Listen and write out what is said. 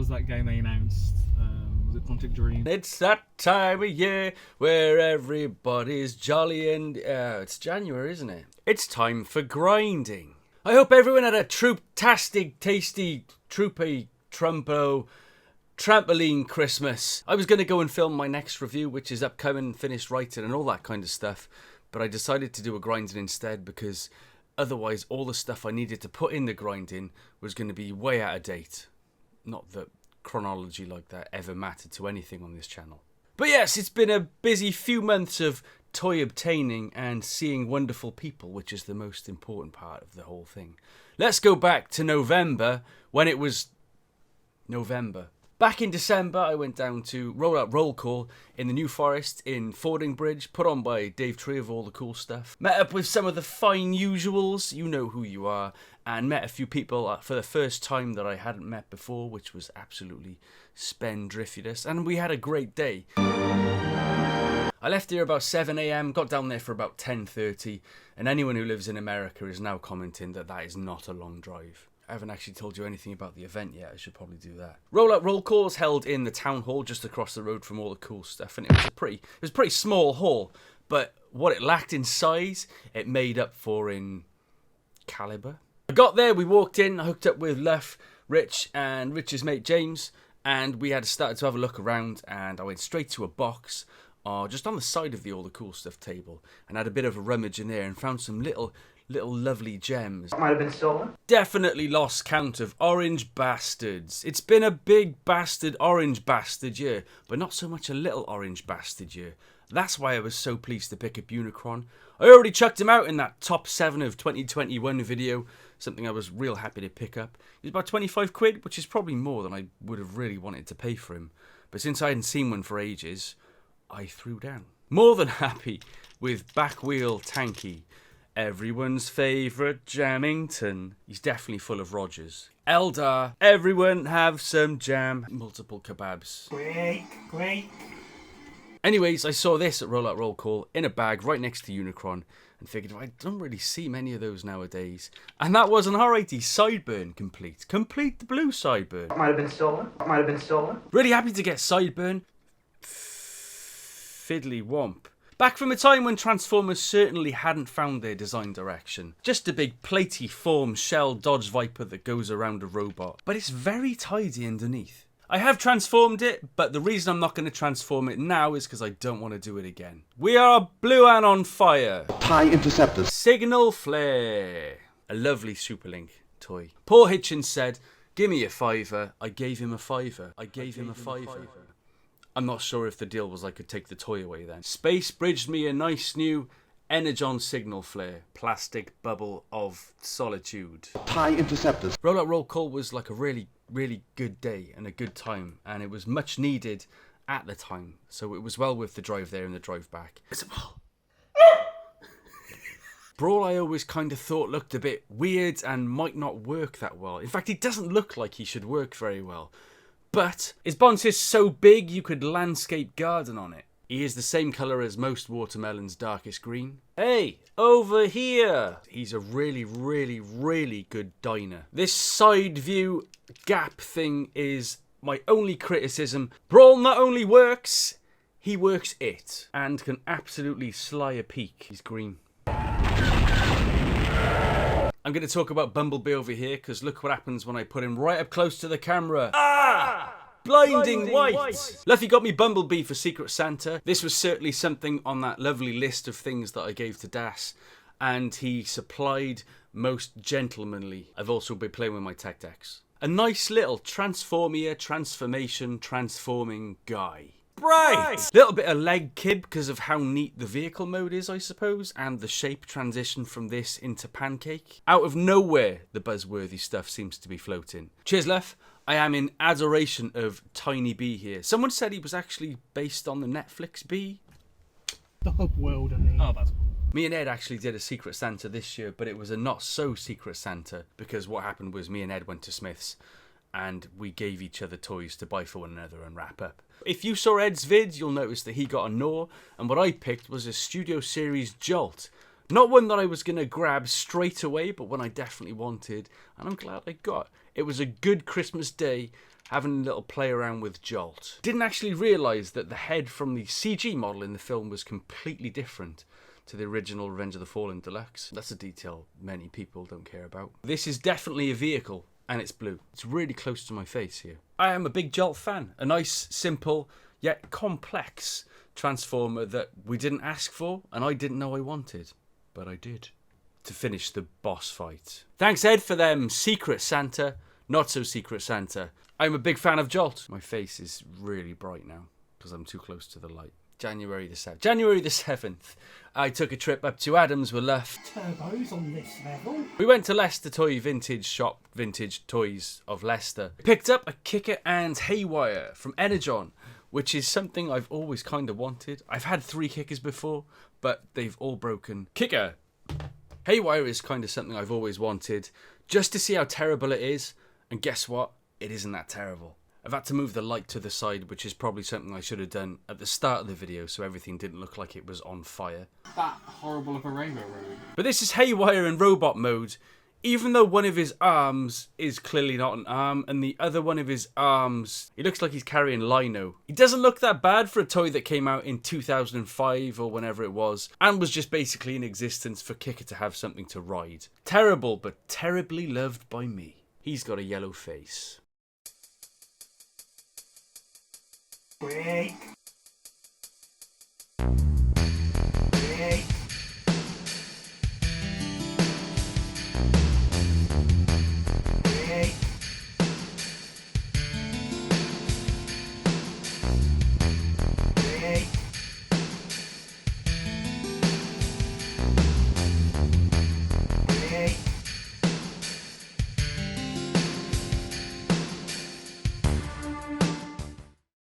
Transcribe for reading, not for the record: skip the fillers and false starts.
was that game they announced? Was it Quantic Dream? It's that time of year where everybody's jolly and... it's January, isn't it? It's time for grinding. I hope everyone had a troop-tastic, tasty, troopy, trumpo, trampoline Christmas. I was going to go and film my next review, which is upcoming, finished writing and all that kind of stuff. But I decided to do a grinding instead because otherwise all the stuff I needed to put in the grinding was going to be way out of date. Not that chronology like that ever mattered to anything on this channel. But yes, it's been a busy few months of toy obtaining and seeing wonderful people, which is the most important part of the whole thing. Let's go back to November, when it was November. Back in December, I went down to Roll Call in the New Forest in Fordingbridge, put on by Dave Tree of All the Cool Stuff. Met up with some of the fine usuals, you know who you are, and met a few people for the first time that I hadn't met before, which was absolutely spendriftulous, and we had a great day. I left here about 7 AM, got down there for about 10:30, and anyone who lives in America is now commenting that that is not a long drive. I haven't actually told you anything about the event yet. I should probably do that. Roll Call was held in the town hall just across the road from All the Cool Stuff, and it was a pretty small hall, but what it lacked in size, it made up for in caliber. I got there, we walked in, I hooked up with Luff, Rich, and Rich's mate James, and we had started to have a look around, and I went straight to a box just on the side of the All the Cool Stuff table, and had a bit of a rummage in there and found some little lovely gems. Might have been stolen. Definitely lost count of orange bastards. It's been a big bastard orange bastard year, but not so much a little orange bastard year. That's why I was so pleased to pick up Unicron. I already chucked him out in that top 7 of 2021 video, something I was real happy to pick up. It was about 25 quid, which is probably more than I would have really wanted to pay for him. But since I hadn't seen one for ages, I threw down. More than happy with Backwheel Tanky. Everyone's favourite Jamington. He's definitely full of Rogers. Eldar. Everyone have some jam. Multiple kebabs. Great. Anyways, I saw this at Roll Call in a bag right next to Unicron and figured I don't really see many of those nowadays. And that was an R80 Sideburn complete. Complete the blue Sideburn. Might have been stolen. Really happy to get Sideburn. Fiddly womp. Back from a time when Transformers certainly hadn't found their design direction. Just a big platey form shell Dodge Viper that goes around a robot. But it's very tidy underneath. I have transformed it, but the reason I'm not going to transform it now is because I don't want to do it again. We are blue and on fire. High interceptors. Signal Flare. A lovely Superlink toy. Paul Hitchens said, "Give me a £5." I gave him a £5. I'm not sure if the deal was I could take the toy away then. Space bridged me a nice new Energon Signal Flare. Plastic bubble of solitude. High interceptors. Roll Call was like a really good day and a good time. And it was much needed at the time. So it was well worth the drive there and the drive back. Brawl I always kind of thought looked a bit weird and might not work that well. In fact, he doesn't look like he should work very well. But his bonds is so big you could landscape garden on it. He is the same colour as most watermelons' darkest green. Hey, over here! He's a really good diner. This side view gap thing is my only criticism. Brawl not only works, he works it. And can absolutely sly a peek. He's green. I'm going to talk about Bumblebee over here, because look what happens when I put him right up close to the camera. Ah! Blinding white! Luffy got me Bumblebee for Secret Santa. This was certainly something on that lovely list of things that I gave to Das, and he supplied most gentlemanly. I've also been playing with my tech decks. A nice little transforming guy. Right! Little bit of leg kib because of how neat the vehicle mode is, I suppose, and the shape transition from this into pancake. Out of nowhere, the buzzworthy stuff seems to be floating. Cheers, Luff. I am in adoration of Tiny B here. Someone said he was actually based on the Netflix Bee. The Hub World, I mean. Oh, that's cool. Me and Ed actually did a Secret Santa this year, but it was a not so Secret Santa because what happened was me and Ed went to Smith's and we gave each other toys to buy for one another and wrap up. If you saw Ed's vids, you'll notice that he got a Gnaw, and what I picked was a Studio Series Jolt. Not one that I was going to grab straight away, but one I definitely wanted, and I'm glad I got. It was a good Christmas day, having a little play around with Jolt. Didn't actually realise that the head from the CG model in the film was completely different to the original Revenge of the Fallen Deluxe. That's a detail many people don't care about. This is definitely a vehicle, and it's blue. It's really close to my face here. I am a big Jolt fan. A nice, simple, yet complex transformer that we didn't ask for, and I didn't know I wanted, but I did. To finish the boss fight. Thanks, Ed, for them Secret Santa, not so Secret Santa. I'm a big fan of Jolt. My face is really bright now because I'm too close to the light. January the 7th. January the 7th, I took a trip up to Adams with Luff. Turbos on this level. We went to Leicester Toy Vintage Shop, Vintage Toys of Leicester. Picked up a Kicker and Haywire from Energon, which is something I've always kind of wanted. I've had 3 Kickers before, but they've all broken. Kicker! Haywire is kind of something I've always wanted, just to see how terrible it is, and guess what? It isn't that terrible. I've had to move the light to the side, which is probably something I should have done at the start of the video so everything didn't look like it was on fire. That horrible of a rainbow road. But this is Haywire in robot mode, even though one of his arms is clearly not an arm, and the other one of his arms, he looks like he's carrying lino. He doesn't look that bad for a toy that came out in 2005 or whenever it was, and was just basically in existence for Kicker to have something to ride. Terrible, but terribly loved by me. He's got a yellow face. Break.